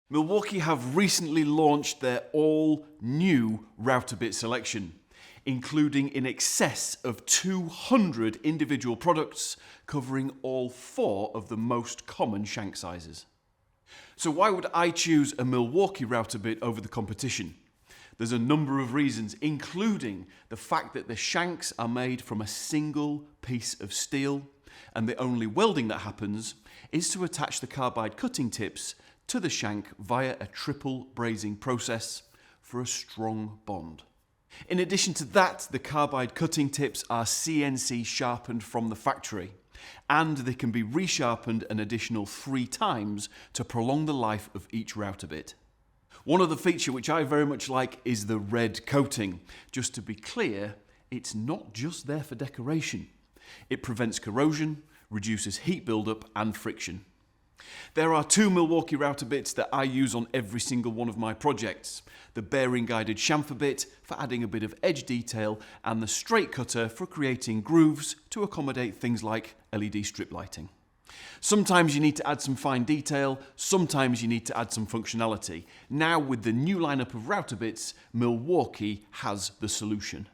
Milwaukee have recently launched their all-new router bit selection, including in excess of 200 individual products covering all 4 of the most common shank sizes. So why would I choose a Milwaukee router bit over the competition? There's a number of reasons, including the fact that the shanks are made from a single piece of steel, and the only welding that happens is to attach the carbide cutting tips to the shank via a triple brazing process for a strong bond. In addition to that, the carbide cutting tips are CNC sharpened from the factory, and they can be resharpened an additional 3 times to prolong the life of each router bit. One other feature which I very much like is the red coating. Just to be clear, it's not just there for decoration. It prevents corrosion, reduces heat buildup and friction. There are 2 Milwaukee router bits that I use on every single one of my projects. The bearing guided chamfer bit for adding a bit of edge detail, and the straight cutter for creating grooves to accommodate things like LED strip lighting. Sometimes you need to add some fine detail, sometimes you need to add some functionality. Now with the new lineup of router bits, Milwaukee has the solution.